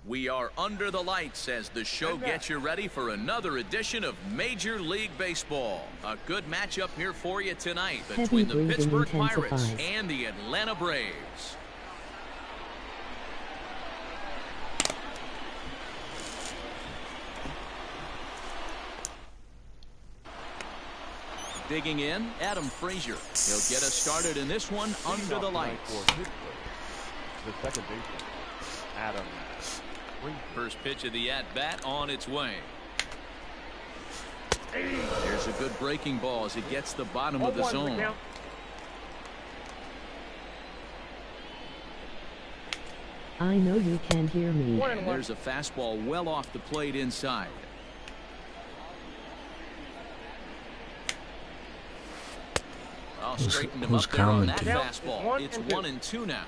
We are under the lights as the show gets you ready for another edition of Major League Baseball. A good matchup here for you tonight between the Pittsburgh Pirates and the Atlanta Braves. Digging in, Adam Frazier. He'll get us started in this one under the lights. The second baseman, Adam Frazier. First pitch of the at-bat on its way. There's a good breaking ball as it gets the bottom of the zone. I know you can hear me. And there's a fastball well off the plate inside. I'll straighten him up there on that fastball. It's 1-2 now.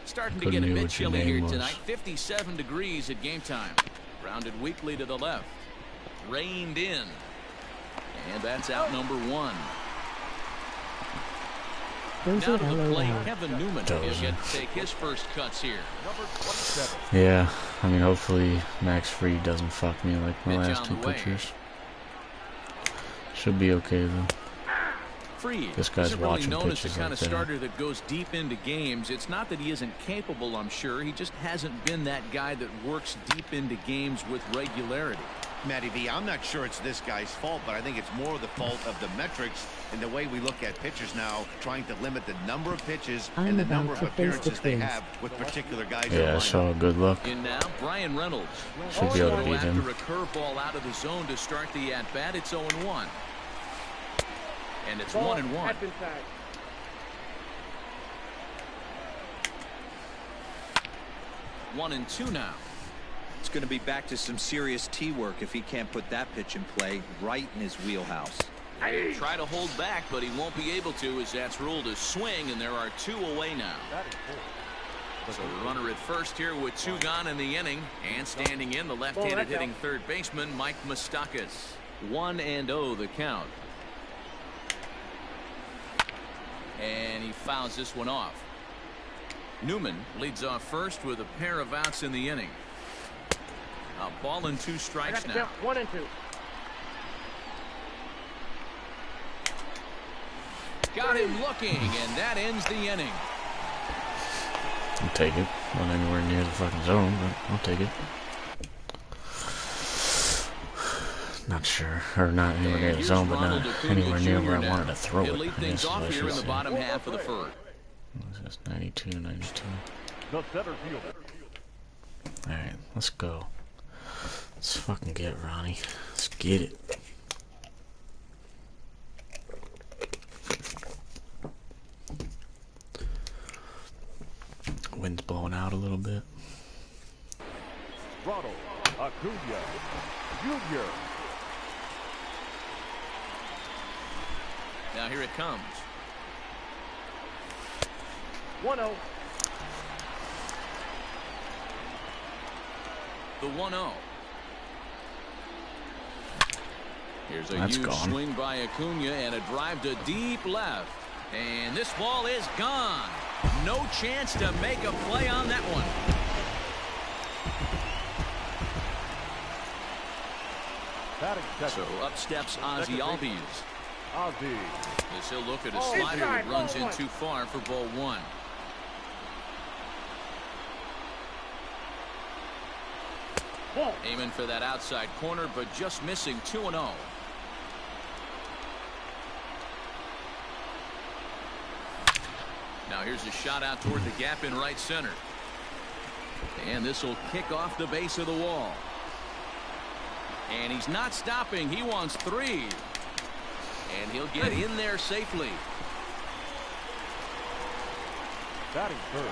Starting to get a bit chilly here tonight. 57 degrees at game time. Rounded weakly to the left. Reined in. And that's out number one. Now to the plate, Kevin Newman. He'll get to take his first cuts here. Yeah, I mean, hopefully Max Fried doesn't fuck me like my last two pitchers. Should be okay though. Fried This guy's watching really known as the pitches kind like of starter that goes deep into games. It's not that he isn't capable, I'm sure. He just hasn't been that guy that works deep into games with regularity. Matty V, I'm not sure it's this guy's fault, but I think it's more the fault of the metrics and the way we look at pitchers now, trying to limit the number of pitches and the number of appearances they have with particular guys. Yeah, so good luck. And now Brian Reynolds Should be able to beat him. After a curveball out of the zone to start the at-bat, it's 0-1. And it's 1-1. 1-2 now. It's going to be back to some serious tee work if he can't put that pitch in play right in his wheelhouse. He'll try to hold back, but he won't be able to as that's ruled a swing, and there are two away now. So the runner at first here with two gone in the inning, and standing in the left-handed hitting third baseman Mike Moustakas. 1-0 the count. And he fouls this one off. Newman leads off first with a pair of outs in the inning. A ball and two strikes now. 1-2. Got him looking, and that ends the inning. I'll take it. Not anywhere near the fucking zone, but I'll take it. Not sure, or not anywhere near the zone, but not anywhere near where I wanted to throw it. He'll lead things off here in the bottom half of the first. That's 92, 92. The center fielder. Alright, let's go. Let's fucking get it, Ronnie. Let's get it. Wind's blowing out a little bit. Ronald Acuna Jr. Now here it comes. 1-0. The 1-0. Here's a That's huge gone. swing by Acuna and a drive to deep left. And this ball is gone. No chance to make a play on that one. So up steps Ozzie Albies. As he'll look at a slider that runs in too far for ball one. Aiming for that outside corner, but just missing. 2-0. Now here's a shot out toward the gap in right center. And this will kick off the base of the wall. And he's not stopping. He wants three. And he'll get in there safely. Batting third,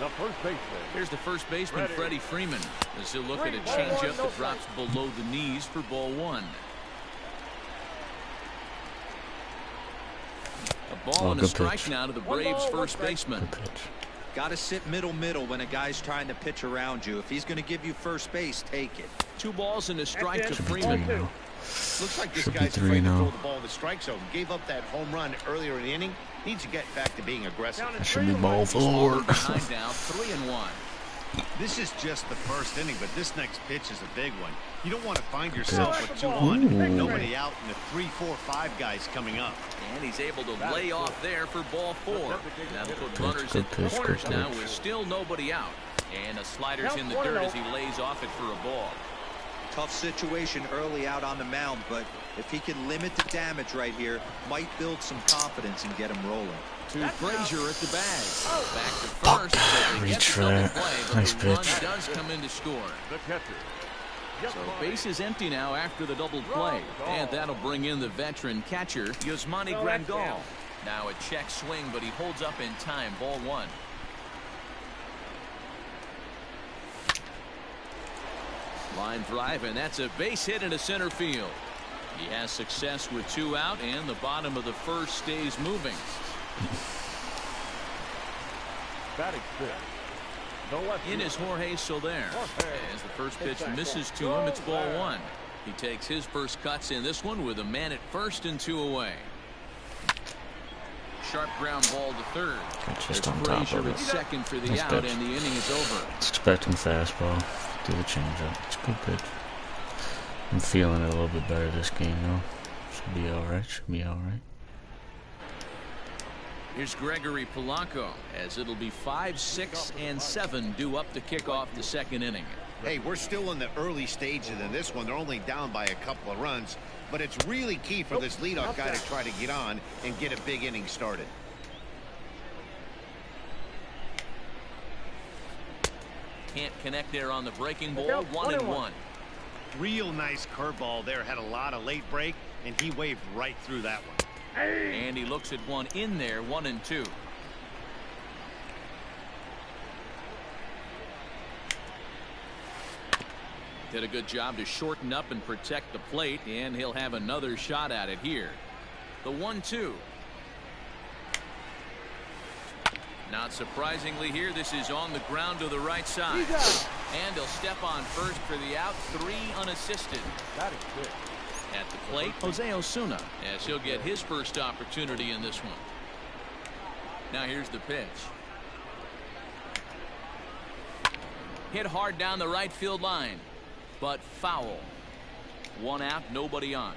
the first baseman. Here's the first baseman, Freddie Freeman, as he'll look at a changeup that drops below the knees for ball one. A ball and a strike now to the Braves' first baseman. Got to sit middle when a guy's trying to pitch around you. If he's going to give you first base, take it. 2 balls and a strike to Freeman. Looks like this guy's afraid to throw the ball in the strike zone. Gave up that home run earlier in the inning. Needs to get back to being aggressive. That should be ball 4. Behind now, 3-1. This is just the first inning, but this next pitch is a big one. You don't want to find yourself with 2 on, nobody out, and the 3, 4, 5 guys coming up. And he's able to lay off there for ball 4. That'll put runners at the corners now with still nobody out. And a slider's in the dirt as he lays off it for a ball. Tough situation early out on the mound, but if he can limit the damage right here, might build some confidence and get him rolling. To Frazier at the bag. Back to first. So Reach for that. Nice pitch. Does come in to score. The catcher. So base is empty now after the double play. And that'll bring in the veteran catcher, Yasmani Grandal. Now a check swing, but he holds up in time. Ball 1. Line drive, and that's a base hit into center field. He has success with 2 out, and the bottom of the first stays moving. Batting fifth. In is Jorge Soler. As the first pitch misses to him, it's ball 1. He takes his first cuts in this one with a man at first and 2 away. Sharp ground ball to third. Just on top Frazier of it. at second for the out, and the inning is over. Expecting fastball. Do the changeup. It's a good pitch. I'm feeling it a little bit better this game though. Should be alright. Should be alright. Here's Gregory Polanco, as it'll be 5, 6, and 7 due up to kick off the second inning. Hey, we're still in the early stages in this one. They're only down by a couple of runs, but it's really key for this leadoff guy to try to get on and get a big inning started. Can't connect there on the breaking ball. 1-1. Real nice curveball there. Had a lot of late break, and he waved right through that one. And he looks at one in there. 1-2. Did a good job to shorten up and protect the plate, and he'll have another shot at it here. The 1-2. Not surprisingly here, this is on the ground to the right side. And he'll step on first for the out. 3 unassisted. That is good. At the plate, Jose Osuna, as he'll get his first opportunity in this one. Now here's the pitch. Hit hard down the right field line, but foul. 1 out, nobody on.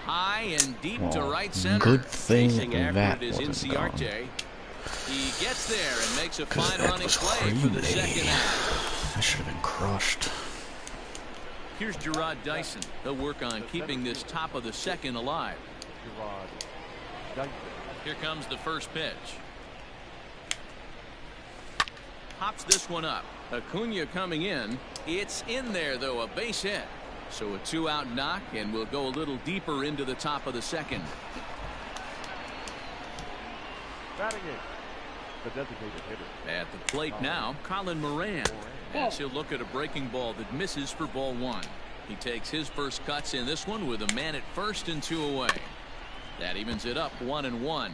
High and deep to right center. Good thing Chasing that after it is wasn't gone. Inciarte. He gets there and makes a fine that running was play for the creamy. second out. I should have been crushed. Here's Gerard Dyson. He'll work on keeping this top of the second alive. Gerard Dyson. Here comes the first pitch. Hops this one up. Acuna coming in. It's in there, though, a base hit. So a 2-out knock, and we'll go a little deeper into the top of the second. Batting eighth. The designated hitter. At the plate now, Colin Moran. As he'll look at a breaking ball that misses for ball 1. He takes his first cuts in this one with a man at first and 2 away. That evens it up 1-1.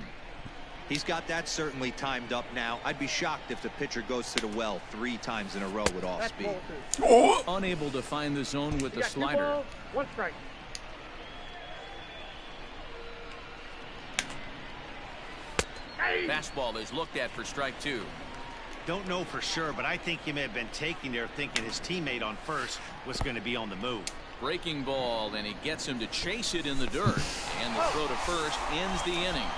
He's got that certainly timed up now. I'd be shocked if the pitcher goes to the well 3 times in a row with off speed. Unable to find the zone with the slider. 1 strike. Fastball is looked at for strike 2. Don't know for sure, but I think he may have been taking there thinking his teammate on first was going to be on the move. Breaking ball, and he gets him to chase it in the dirt. And the throw to first ends the inning.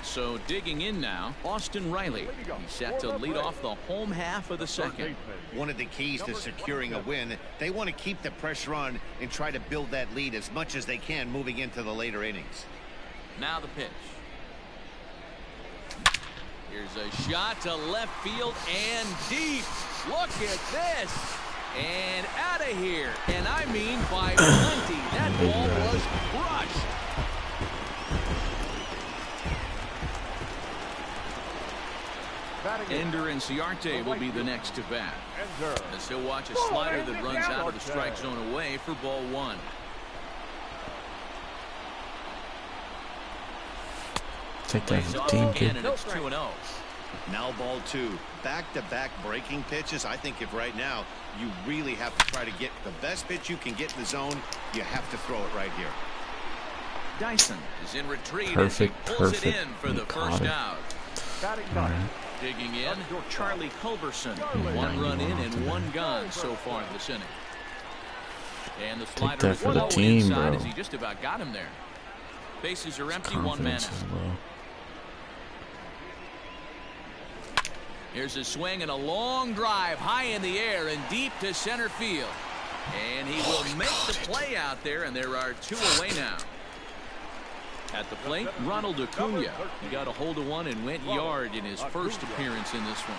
So digging in now, Austin Riley. He's set to lead off the home half of the second. One of the keys to securing a win, they want to keep the pressure on and try to build that lead as much as they can moving into the later innings. Now the pitch. Here's a shot to left field and deep. Look at this. And out of here. And I mean by plenty. That ball was crushed. Ender Inciarte will be the next to bat. As he'll watch a slider that runs out of the strike zone away for ball 1. Take that for the team, kid. And it's 2-0. Now ball 2. Back-to-back breaking pitches. I think if right now you really have to try to get the best pitch you can get in the zone, you have to throw it right here. Dyson is in retreat. Perfect, and he pulls perfect. it in for the first out. Right. Digging in, Charlie Culberson. 1 run in and 1 gone so far this inning. And the slider is for the low team, inside bro. as he just about got him there. Bases are empty, 1 man Confidence out. is low. Here's a swing and a long drive high in the air and deep to center field. And he will make the play out there, and there are 2 away now. At the plate, Ronald Acuna. He got a hold of one and went yard in his first appearance in this one.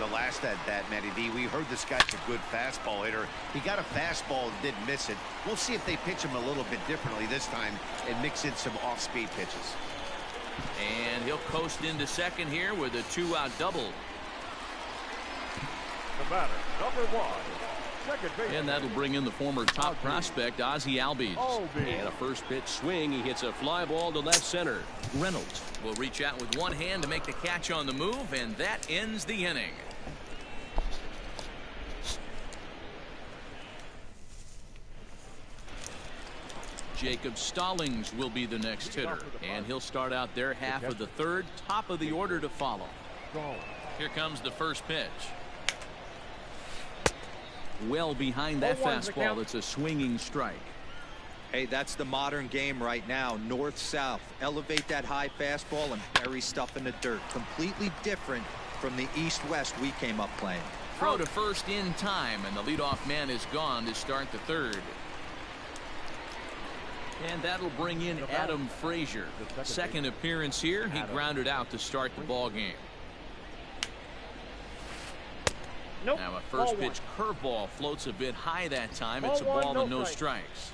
The last at bat, Matty D, we heard this guy's a good fastball hitter. He got a fastball and didn't miss it. We'll see if they pitch him a little bit differently this time and mix in some off-speed pitches. And he'll coast into second here with a 2-out double. The batter, number 1. Second base. And that'll bring in the former top prospect, Ozzie Albies. And a first pitch swing. He hits a fly ball to left center. Reynolds will reach out with one hand to make the catch on the move, and that ends the inning. Jacob Stallings will be the next hitter, and he'll start out their half of the third, top of the order to follow. Here comes the first pitch. Well behind that fastball. It's a swinging strike. Hey, that's the modern game right now. North-south. Elevate that high fastball and bury stuff in the dirt. Completely different from the east-west we came up playing. Throw to first in time, and the leadoff man is gone to start the third. And that'll bring in Adam Frazier. Second appearance here. He grounded out to start the ball game. Now a first pitch curveball floats a bit high that time. It's a ball and no strikes.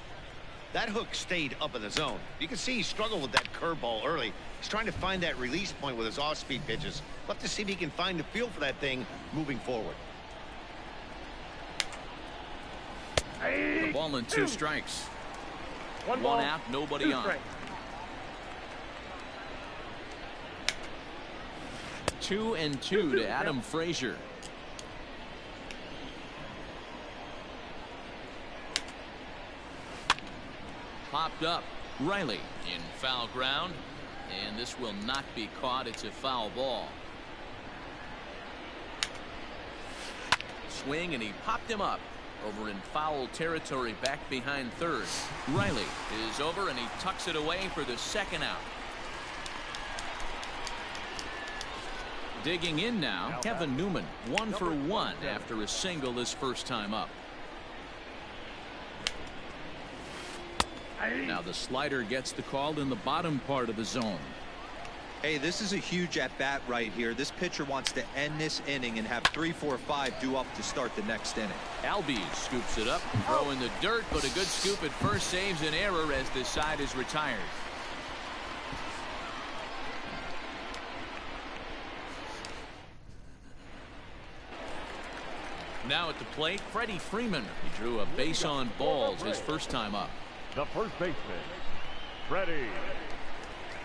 That hook stayed up in the zone. You can see he struggled with that curveball early. He's trying to find that release point with his off-speed pitches. We'll have to see if he can find the feel for that thing moving forward. The ball and 2 strikes. One out, nobody on. 2-2 to Adam Frazier. Popped up. Riley in foul ground, and this will not be caught. It's a foul ball. Swing, and he popped him up over in foul territory back behind third. Riley is over, and he tucks it away for the second out. Digging in now, Kevin Newman, 1 for 1 after a single his first time up. Now the slider gets the call in the bottom part of the zone. Hey, this is a huge at-bat right here. This pitcher wants to end this inning and have 3, 4, 5 due up to start the next inning. Albies scoops it up, throw in the dirt, but a good scoop at first saves an error as the side is retired. Now at the plate, Freddie Freeman. He drew a base on balls his first time up. The first baseman, Freddie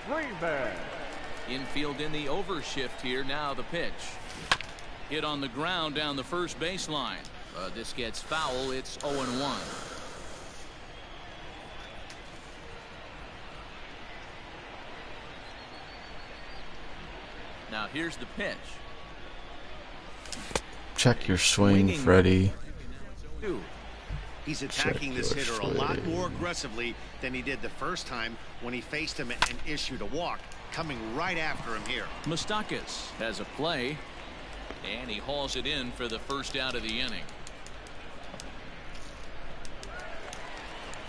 Freeman. Infield in the overshift here. Now the pitch. Hit on the ground down the first baseline. This gets foul. It's 0-1. Now here's the pitch. Check your swing, Freddie. He's attacking this hitter a lot more aggressively than he did the first time when he faced him and issued a walk. Coming right after him here. Moustakas has a play, and he hauls it in for the first out of the inning.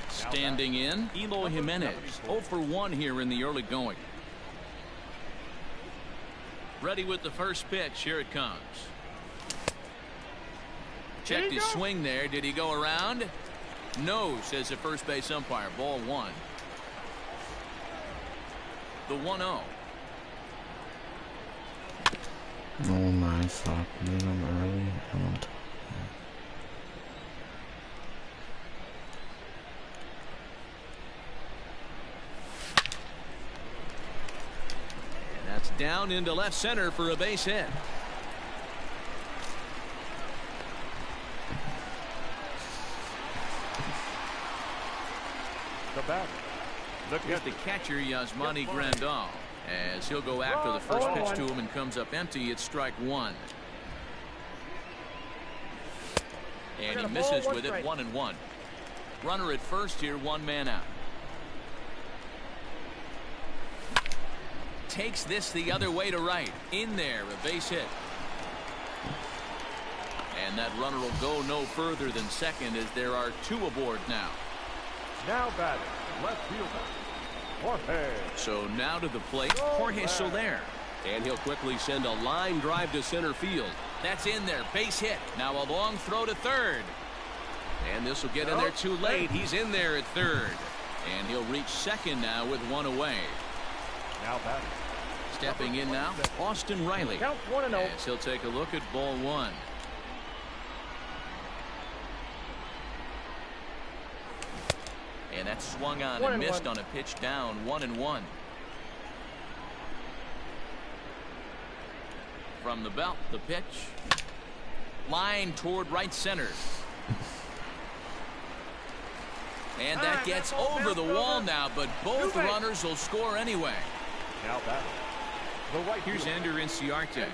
Standing in, Eloy Jimenez, 0 for 1 here in the early going. Ready with the first pitch. Here it comes. Checked his swing there. Did he go around? No, says the first base umpire. Ball 1. The 1-0. Oh my fuck, dude, I'm early. I don't. And that's down into left center for a base hit. The batter. Here's the catcher, Yasmani Grandal. As he'll go after the first pitch to him and comes up empty, it's strike one. And he misses with it, 1-1. Runner at first here, one man out. Takes this the other way to right. In there, a base hit. And that runner will go no further than second as there are two aboard now. Now batting, left fielder, Jorge. So now to the plate, Jorge Soler. And he'll quickly send a line drive to center field. That's in there, base hit. Now a long throw to third. And this will get in there too late. He's in there at third. And he'll reach second now with one away. Now batting. Stepping in now, Austin Riley. Count 1-0. As he'll take a look at ball one. And that's swung on and missed on a pitch down, 1-1. From the belt, the pitch. Line toward right center. And that gets over the wall now, but both runners will score anyway. Now batting. The right Here's Ender Inciarte.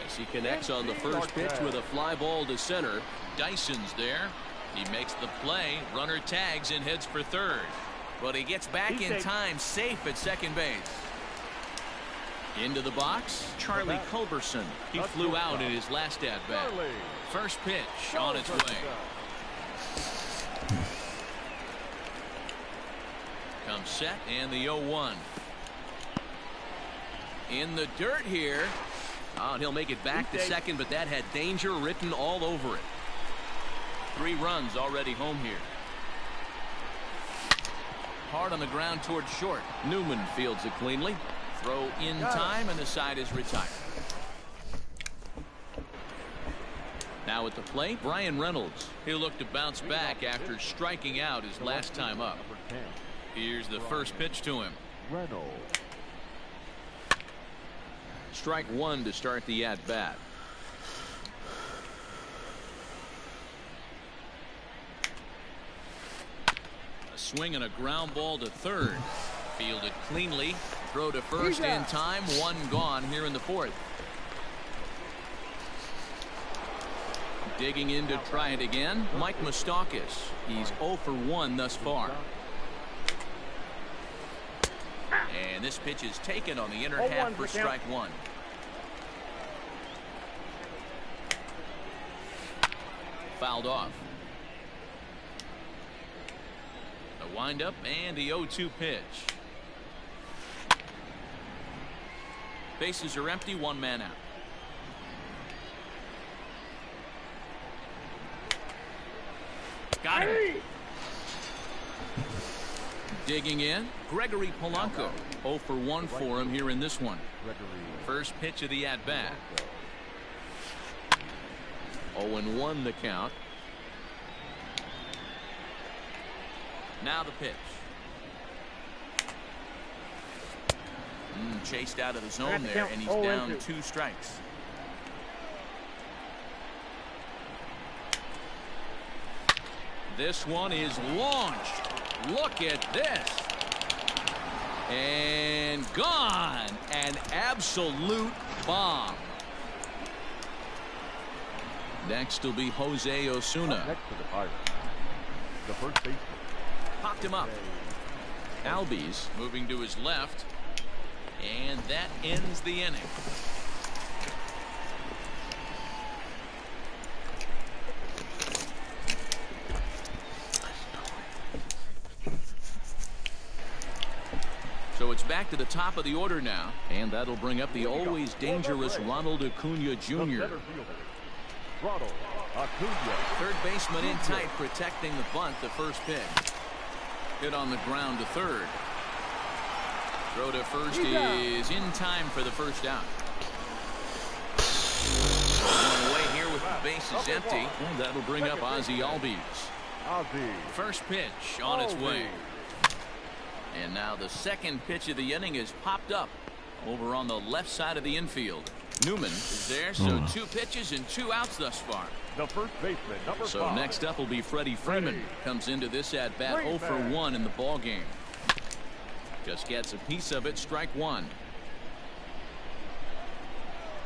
As he connects on the first pitch with a fly ball to center. Dyson's there. He makes the play. Runner tags and heads for third. But he gets back in time, safe at second base. Into the box, Charlie Culberson. He flew out in his last at-bat. First pitch on its way. Comes set and the 0-1. In the dirt here. Oh, and he'll make it back to second, but that had danger written all over it. 3 runs already home here. Hard on the ground towards short. Newman fields it cleanly. Throw in time, and the side is retired. Now at the plate, Brian Reynolds. He'll look to bounce back after striking out his last time up. Here's the first pitch to him. Reynolds. Strike one to start the at-bat. A swing and a ground ball to third. Fielded cleanly. Throw to first in time. One gone here in the fourth. Digging in to try it again, Mike Moustakas. He's 0 for 1 thus far. And this pitch is taken on the inner half for strike one. Fouled off. A windup and the 0-2 pitch. Bases are empty, one man out. Got him. Digging in, Gregory Polanco. 0 for 1 for him here in this one. First pitch of the at-bat. 0-1 the count. Now the pitch. Chased out of the zone there, and he's down 2 strikes. This one is launched. Look at this. And gone. An absolute bomb. Next will be Jose Osuna. Next to the Pirates, the first baseman. Popped him up. Albies moving to his left. And that ends the inning. So it's back to the top of the order now. And that'll bring up the always dangerous Ronald Acuna Jr. Ronald Acuna. Third baseman in tight, protecting the bunt. The first pitch. Hit on the ground to third. Throw to first is in time for the first out. One away here with the bases empty. And that'll bring up Ozzie Albies. First pitch on its way. And now the second pitch of the inning is popped up. over on the left side of the infield. Newman is there, so 2 pitches and 2 outs thus far. The first baseman, number 5. So next up will be Freddie Freeman. Comes into this at bat 0 for 1 in the ball game. Just gets a piece of it. Strike 1.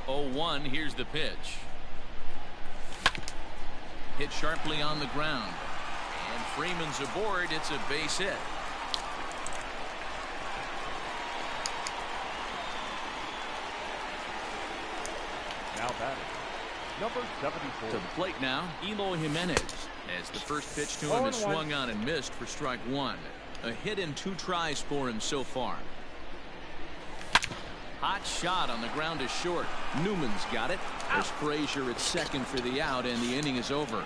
0-1. Here's the pitch. Hit sharply on the ground. And Freeman's aboard. It's a base hit. Now batting, number 74. To the plate now, Eloy Jimenez. As the first pitch to him is swung on and missed for strike 1. A hit in 2 tries for him so far. Hot shot on the ground is short. Newman's got it. There's Frazier at second for the out, and the inning is over.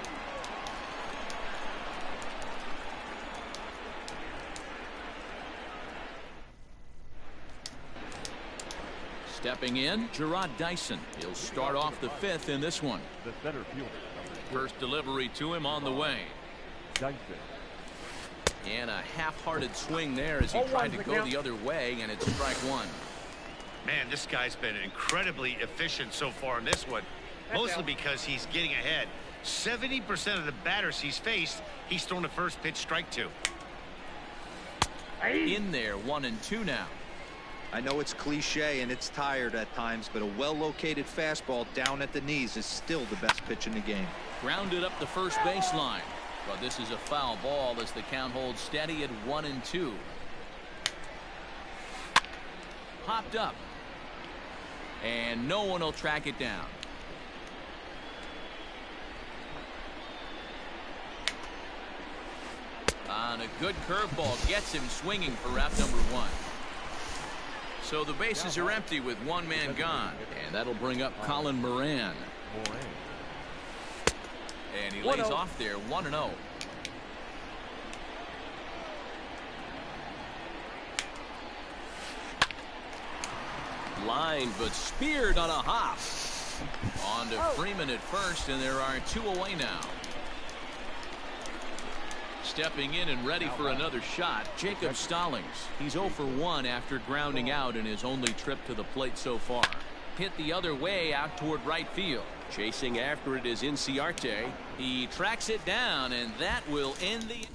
Stepping in, Gerard Dyson. He'll start off the 5th in this one. The center fielder. First delivery to him on the way. Dyson. And a half-hearted swing there as he tried to go the other way, and it's strike 1. Man, this guy's been incredibly efficient so far in this one, mostly because he's getting ahead. 70% of the batters he's faced, he's thrown the first pitch, strike 2. In there, 1-2 now. I know it's cliche and it's tired at times, but a well-located fastball down at the knees is still the best pitch in the game. Grounded up the first baseline. But this is a foul ball as the count holds steady at 1-2. Popped up. And no one will track it down. On a good curveball, gets him swinging for out number 1. So the bases are empty with 1 man gone, and that'll bring up Colin Moran. And he lays off there, 1-0. Line, but speared on a hop. On to Freeman at first, and there are 2 away now. Stepping in and ready for another shot, Jacob Stallings. He's 0 for 1 after grounding out in his only trip to the plate so far. Hit the other way out toward right field. Chasing after it is Inciarte. He tracks it down, and that will end the...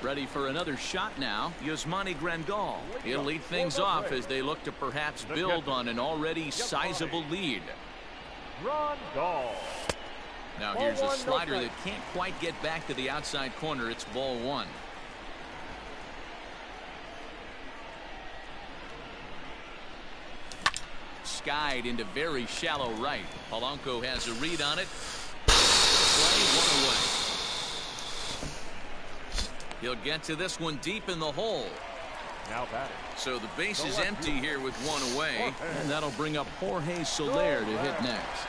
Ready for another shot now, Yasmani Grandal. He'll lead things off as they look to perhaps build on an already sizable lead. Grandal. Now here's a slider that can't quite get back to the outside corner. It's ball 1. Skied into very shallow right. Polanco has a read on it. Play 1 away. He'll get to this one deep in the hole. Now batting. So the base is empty here with 1 away, and that'll bring up Jorge Soler to hit next.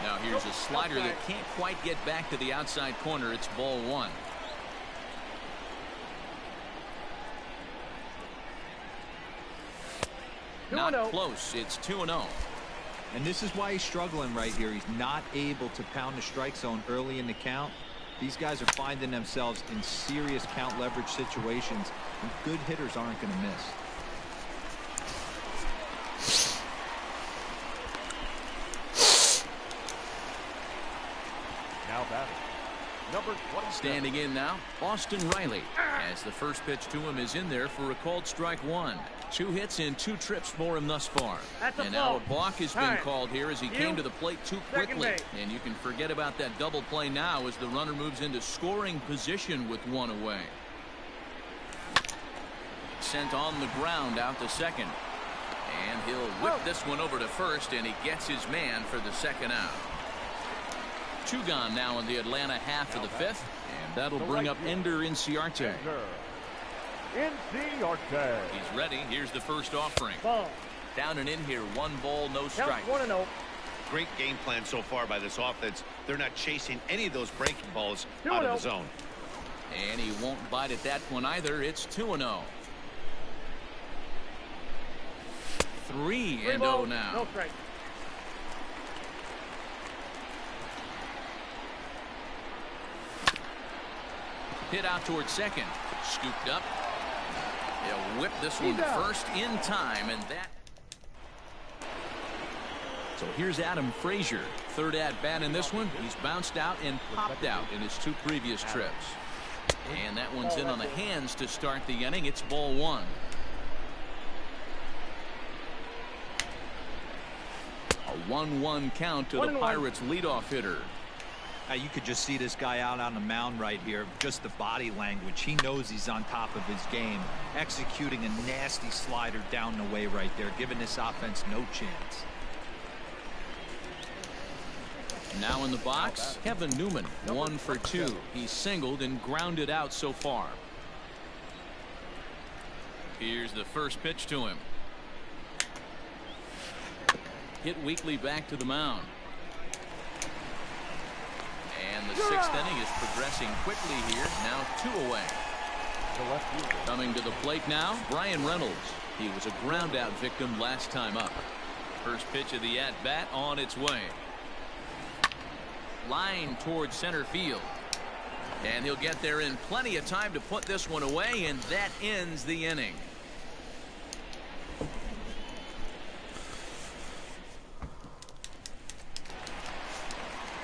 Now here's a slider that can't quite get back to the outside corner. It's ball 1. Not close. It's 2-0. And this is why he's struggling right here. He's not able to pound the strike zone early in the count. These guys are finding themselves in serious count leverage situations, and good hitters aren't going to miss. Now batting, number 27. Standing in now, Austin Riley. As the first pitch to him is in there for a called strike 1. 2 hits in 2 trips for him thus far. And now a balk has been called here as he came to the plate too quickly. And you can forget about that double play now as the runner moves into scoring position with 1 away. Sent on the ground out to second. And he'll whip this one over to first, and he gets his man for the second out. 2 gone now in the Atlanta half of the 5th, and that'll bring up Ender Inciarte. Inciarte. He's ready. Here's the first offering. Down and in here, 1 ball, no strike. Great game plan so far by this offense. They're not chasing any of those breaking balls out of the zone. And he won't bite at that one either. It's 2-0. 3-0 now. No strike. Hit out towards second. Scooped up. He'll whip this one first in time, and that. So here's Adam Frazier. Third at bat in this one. He's bounced out and popped out in his 2 previous trips. And that one's in on the hands to start the inning. It's ball 1. A 1-1 count to the Pirates leadoff hitter. You could just see this guy out on the mound right here. Just the body language. He knows he's on top of his game. Executing a nasty slider down the way right there, giving this offense no chance. Now in the box, Kevin Newman, 1 for 2. He's singled and grounded out so far. Here's the first pitch to him. Hit weakly back to the mound. And the 6th inning is progressing quickly here. Now 2 away. Coming to the plate now, Brian Reynolds. He was a ground out victim last time up. First pitch of the at bat on its way. Line towards center field. And he'll get there in plenty of time to put this one away, and that ends the inning.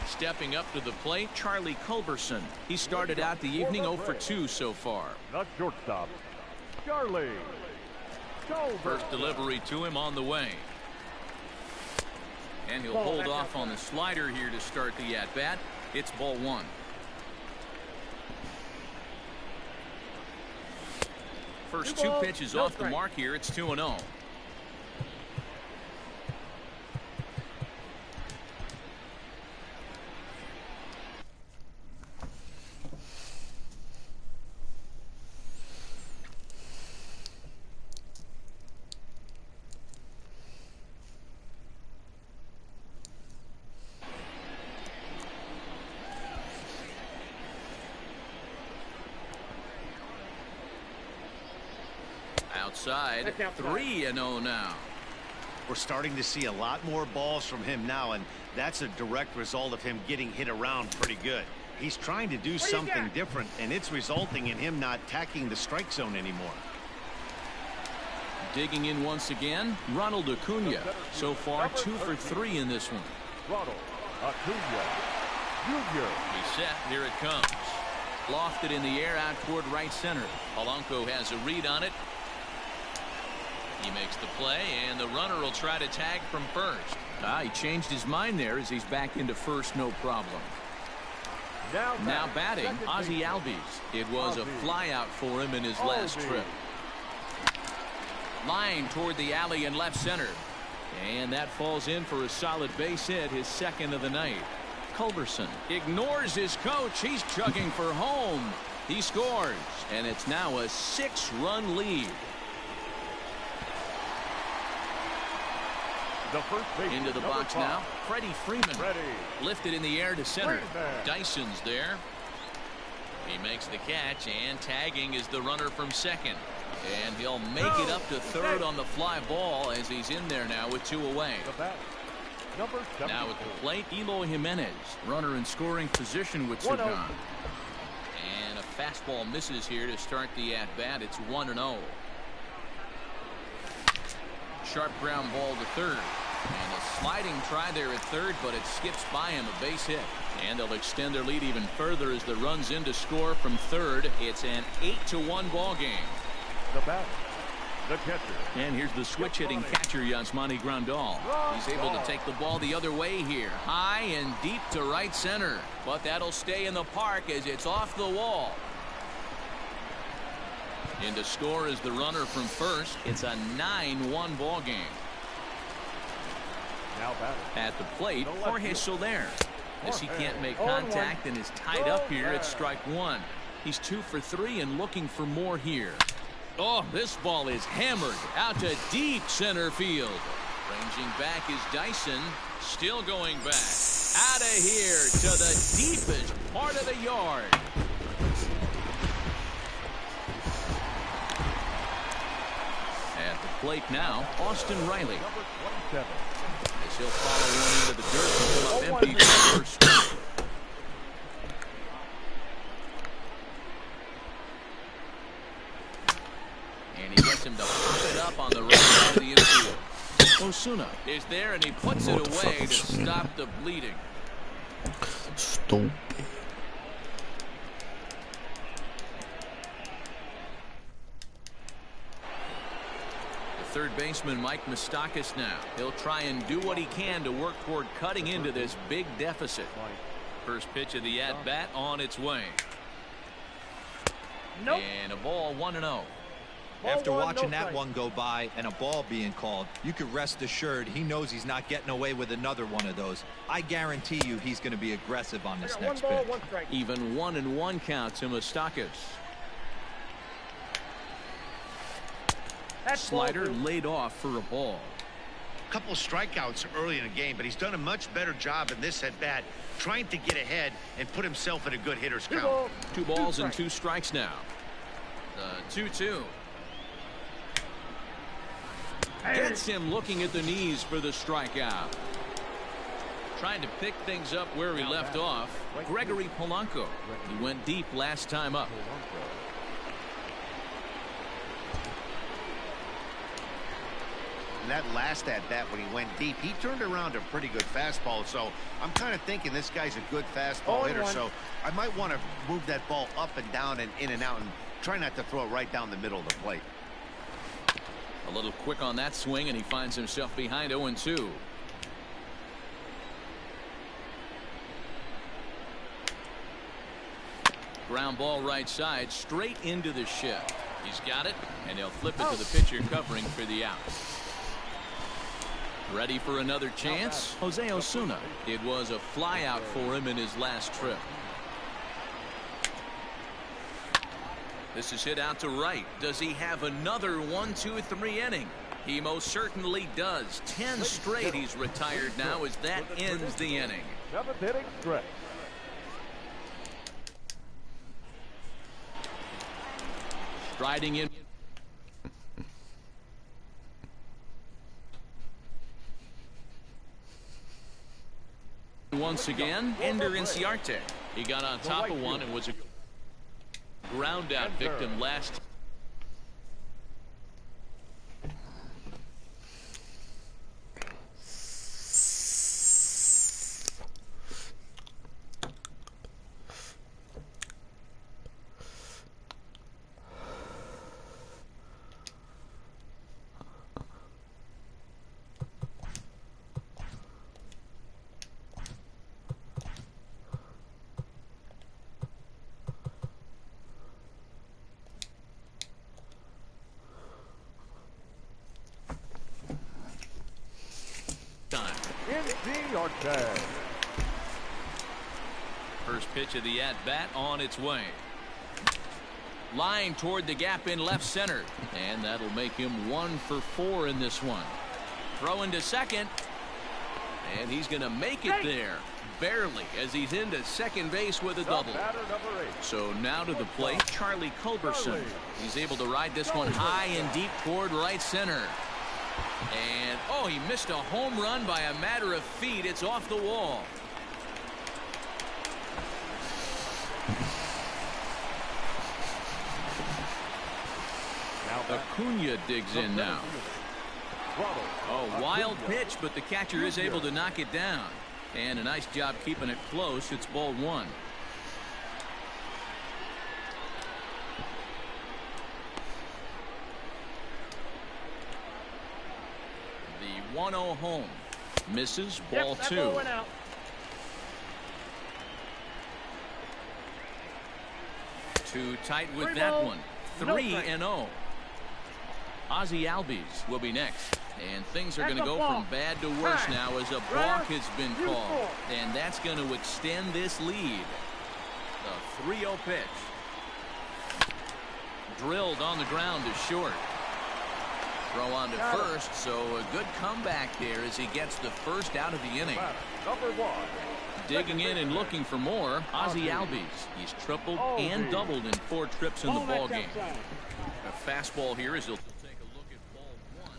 Stepping up to the plate, Charlie Culberson. He started out the evening 0 for 2 so far. The shortstop, Charlie Culberson. First delivery to him on the way. And he'll hold off on the slider here to start the at-bat. It's ball 1. First 2 pitches off the mark here. It's 2-0. Outside, 3-0 now. We're starting to see a lot more balls from him now, and that's a direct result of him getting hit around pretty good. He's trying to do something different, and it's resulting in him not attacking the strike zone anymore. Digging in once again, Ronald Acuna. So far, 2 for 3 in this one. Ronald Acuna Jr. He's set. Here it comes. Lofted in the air out toward right center. Polanco has a read on it. He makes the play, and the runner will try to tag from first. He changed his mind there as he's back into first, no problem. Now batting, Ozzie Albies. It was a flyout for him in his last trip. Line toward the alley in left center. And that falls in for a solid base hit, his 2nd of the night. Culberson ignores his coach. He's chugging for home. He scores, and it's now a 6-run lead. Into the box now, Freddie Freeman. Lifted in the air to center. Dyson's there. He makes the catch, and tagging is the runner from second. And he'll make it up to third on the fly ball as he's in there now with 2 away. Now at the plate, Eloy Jimenez. Runner in scoring position with Sudan. And a fastball misses here to start the at-bat. It's 1-0. Sharp ground ball to third. And a sliding try there at third, but it skips by him, a base hit. And they'll extend their lead even further as the runs in to score from third. It's an 8-1 ball game. The batter, the catcher. And here's the switch hitting catcher, Yasmani Grandal. He's able to take the ball the other way here. High and deep to right center. But that'll stay in the park as it's off the wall. In to score is the runner from first. It's a 9-1 ball game. Now at the plate, Jorge Soler. As he can't make contact and is tied up here, it's strike 1. He's 2 for 3 and looking for more here. Oh, this ball is hammered out to deep center field. Ranging back is Dyson. Still going back. Out of here to the deepest part of the yard. At the plate now, Austin Riley. As he'll follow one into the dirt and pull up empty for first. Osuna is there, and he puts it away to stop the bleeding. Stupid. Third baseman Mike Moustakas now. He'll try and do what he can to work toward cutting into this big deficit. First pitch of the at-bat on its way. Nope. And a ball 1-0. After watching that one go by and a ball being called, you could rest assured he knows he's not getting away with another one of those. I guarantee you he's going to be aggressive on this next pitch. Even 1-1 count to Moustakas. Slider laid off for a ball. A couple strikeouts early in the game, but he's done a much better job in this at bat, trying to get ahead and put himself in a good hitter's count. 2 balls and 2 strikes now. The 2-2. Gets him looking at the knees for the strikeout. Trying to pick things up where he left off. Gregory Polanco. He went deep last time up. That last at bat when he went deep, he turned around a pretty good fastball. So I'm kind of thinking this guy's a good fastball hitter. So I might want to move that ball up and down and in and out and try not to throw it right down the middle of the plate. A little quick on that swing, and he finds himself behind 0-2. Ground ball right side, straight into the shift. He's got it, and he'll flip it to the pitcher covering for the out. Ready for another chance? Jose Osuna. It was a fly out for him in his last trip. This is hit out to right. Does he have another 1-2-3 inning? He most certainly does. 10 straight he's retired now as that ends the inning. 7th inning stretch. Striding in. Once again, Ender Inciarte. He got on top of one and was a ground out victim last. First pitch of the at-bat on its way. Line toward the gap in left center. And that'll make him 1 for 4 in this one. Throw into second. And he's going to make it there. Barely, as he's into second base with a double. So now to the plate, Charlie Culberson. He's able to ride this one high and deep toward right center. And, oh, he missed a home run by a matter of feet. It's off the wall. Acuna digs in now. Oh, wild pitch, but the catcher is able to knock it down. And a nice job keeping it close. It's ball 1. The 1-0 home. Misses, ball 2. Too tight with that one. 3-0. Ozzie Albies will be next. And things are going to go from bad to worse now as a balk has been called. And that's going to extend this lead. The 3-0 pitch. Drilled on the ground to short. Throw on to first, so a good comeback there as he gets the first out of the inning. Digging in and looking for more, Ozzie Albies. He's tripled and doubled in 4 trips in the ball game. A fastball here as he'll take a look at ball 1.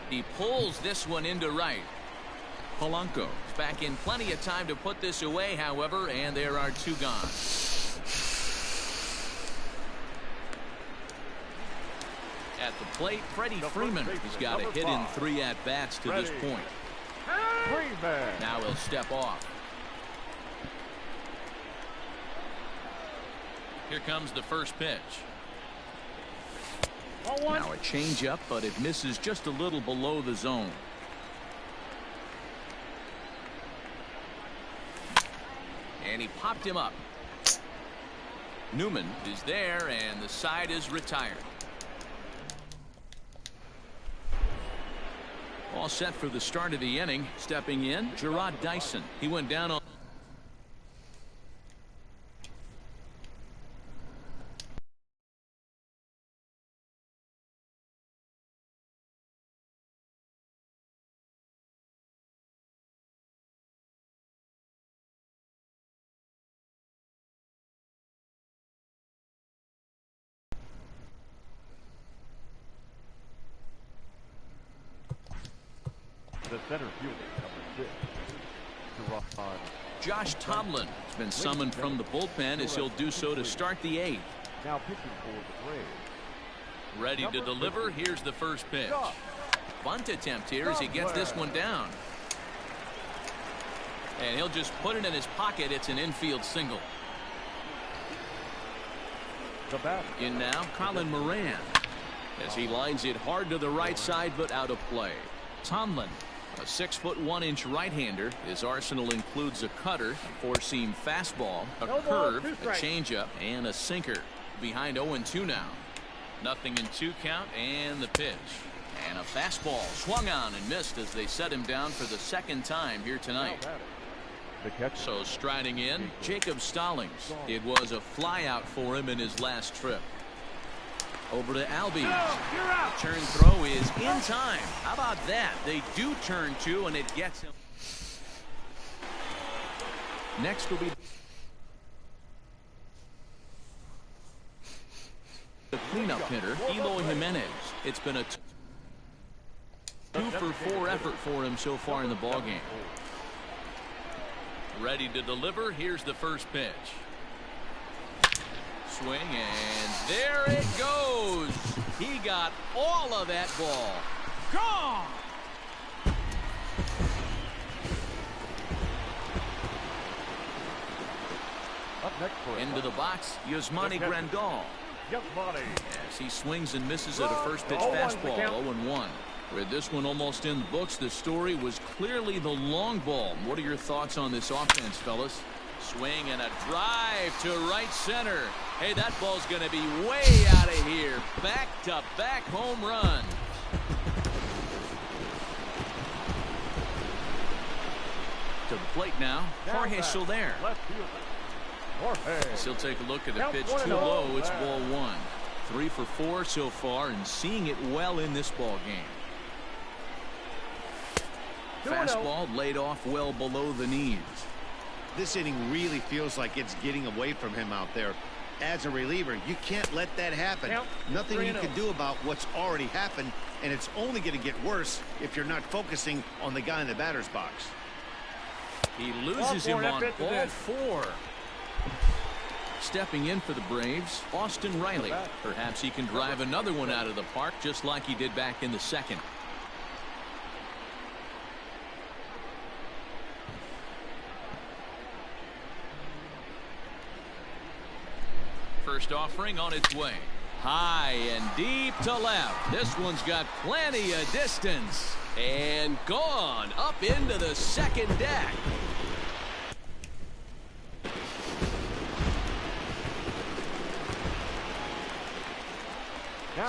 1-0. He pulls this one into right. Polanco is back in plenty of time to put this away, however, and there are 2 gone. the plate, Freddie Freeman. He's got a hit in 3 at-bats to this point. Now he'll step off. Here comes the first pitch. Now a changeup, but it misses just a little below the zone. And he popped him up. Newman is there, and the side is retired. All set for the start of the inning. Stepping in, Gerard Dyson. He went down on the center fielder, number 6, Gerard. Josh Tomlin has been summoned from the bullpen as he'll do so to start the 8th. Now pitching for the Braves. Ready to deliver. Here's the first pitch. Bunt attempt here as he gets this one down. And he'll just put it in his pocket. It's an infield single. In now, Colin Moran, as he lines it hard to the right side, but out of play. Tomlin, a 6'1" right-hander. His arsenal includes a cutter, a 4-seam fastball, a curve, a changeup, and a sinker. Behind 0-2 now. Nothing in 2 count, and the pitch. And a fastball swung on and missed as they set him down for the 2nd time here tonight. So striding in, Jacob Stallings. It was a flyout for him in his last trip. Over to Albies. Turn throw is in time. How about that? They do turn 2, and it gets him. Next will be the cleanup hitter, Eloy Jimenez. It's been a 2-for-4 effort for him so far in the ballgame. Ready to deliver. Here's the first pitch. Swing, and there it goes. He got all of that ball. Gone. Up next for into the box, Yasmani Grandal. As he swings and misses at a first pitch fastball. 0-1. With this one almost in the books, the story was clearly the long ball. What are your thoughts on this offense, fellas? Swing and a drive to right center. Hey, that ball's going to be way out of here. Back-to-back home run. To the plate now, Jorge Soler. He'll take a look at the pitch too low. It's ball 1. 3 for 4 so far, and seeing it well in this ball game. Fastball laid off well below the knees. This inning really feels like it's getting away from him out there. As a reliever, you can't let that happen. Nothing you can do about what's already happened, and it's only going to get worse if you're not focusing on the guy in the batter's box. He loses him on ball 4. Stepping in for the Braves, Austin Riley. Perhaps he can drive another one out of the park just like he did back in the 2nd. First offering on its way. High and deep to left. This one's got plenty of distance. And gone up into the 2nd deck.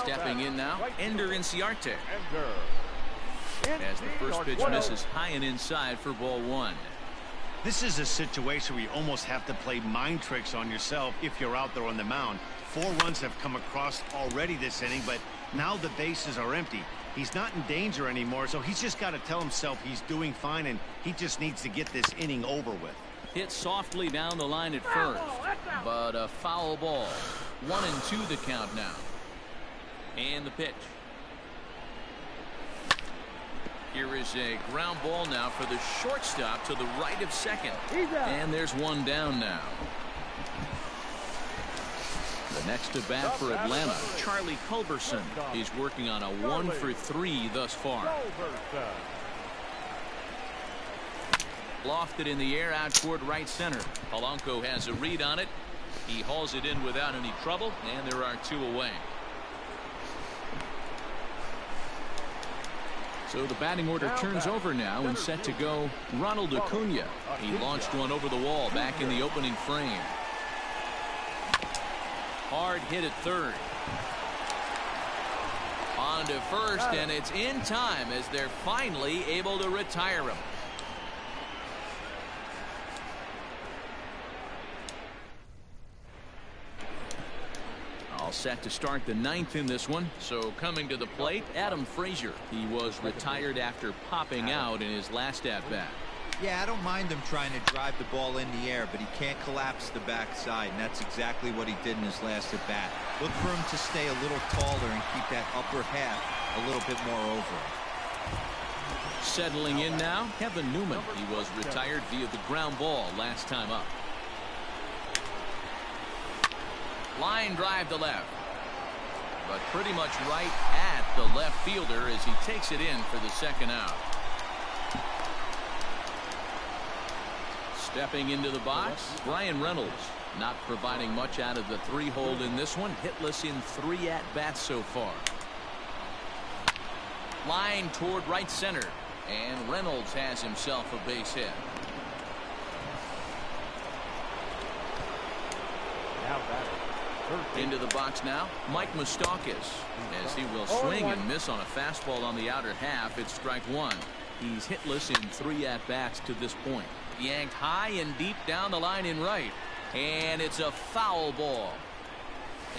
Stepping in now, Ender Inciarte. As the first pitch misses high and inside for ball 1. This is a situation where you almost have to play mind tricks on yourself if you're out there on the mound. 4 runs have come across already this inning, but now the bases are empty. He's not in danger anymore, so he's just got to tell himself he's doing fine, and he just needs to get this inning over with. Hit softly down the line at first, but a foul ball. 1-2 the count now. And the pitch. Here is a ground ball now for the shortstop to the right of second. And there's one down now. The Next to bat for Atlanta, Charlie Culberson. He's working on a 1-for-3 thus far. Lofted in the air out toward right center. Polanco has a read on it. He hauls it in without any trouble, and there are 2 away. So the batting order turns over now and set to go Ronald Acuna. He launched one over the wall back in the opening frame. Hard hit at third. On to first, and it's in time as they're finally able to retire him. All set to start the 9th in this one. So coming to the plate, Adam Frazier. He was retired after popping out in his last at-bat. Yeah, I don't mind him trying to drive the ball in the air, but he can't collapse the backside, and that's exactly what he did in his last at-bat. Look for him to stay a little taller and keep that upper half a little bit more over him. Settling in now, Kevin Newman. He was retired via the ground ball last time up. Line drive to left, but pretty much right at the left fielder as he takes it in for the second out. Stepping into the box, Bryan Reynolds. Not providing much out of the 3-hole in this one. Hitless in 3 at-bats so far. Line toward right center, and Reynolds has himself a base hit. Into the box now, Mike Moustakas, as he will swing and miss on a fastball on the outer half. It's strike 1. He's hitless in 3 at-bats to this point. Yanked high and deep down the line in right, and it's a foul ball.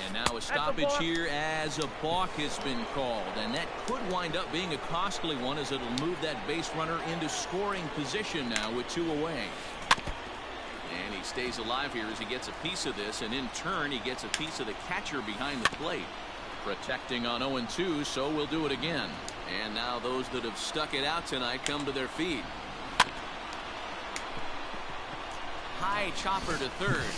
And now a stoppage here as a balk has been called, and that could wind up being a costly one as it'll move that base runner into scoring position now with 2 away. And he stays alive here as he gets a piece of this, and in turn he gets a piece of the catcher behind the plate. Protecting on 0-2, so we'll do it again. And now those that have stuck it out tonight come to their feet. High chopper to third.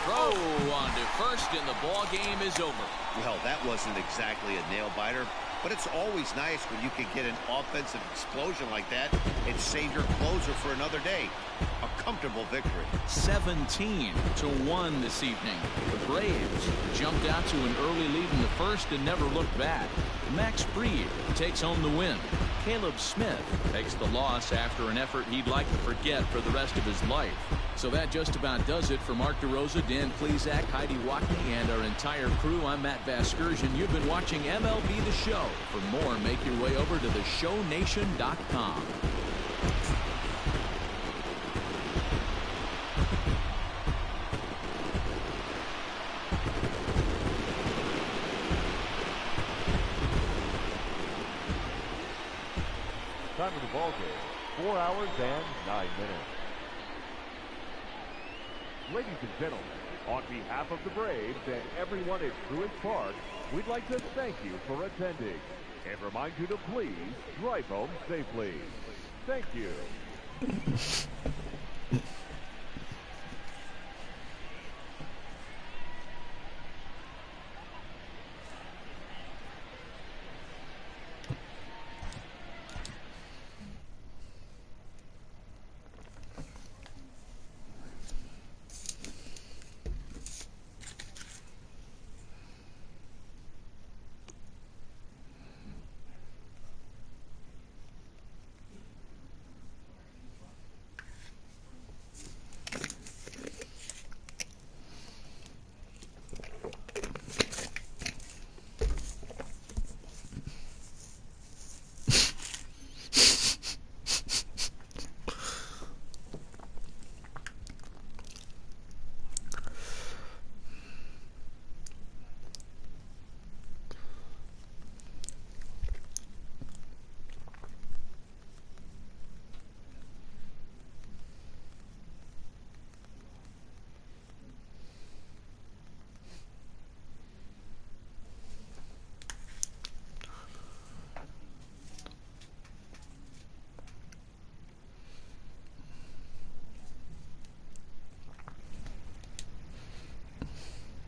Throw on to first, and the ball game is over. Well, that wasn't exactly a nail-biter, but it's always nice when you can get an offensive explosion like that and save your closer for another day. A comfortable victory. 17-1 this evening. The Braves jumped out to an early lead in the first and never looked back. Max Fried takes home the win. Caleb Smith takes the loss after an effort he'd like to forget for the rest of his life. So that just about does it for Mark DeRosa, Dan Plesac, Heidi Watney, and our entire crew. I'm Matt Vasgersian. You've been watching MLB The Show. For more, make your way over to theshownation.com. Time of the ball game, 4 hours and 9 minutes. Ladies and gentlemen, on behalf of the Braves and everyone at Truist Park, we'd like to thank you for attending and remind you to please drive home safely. Thank you.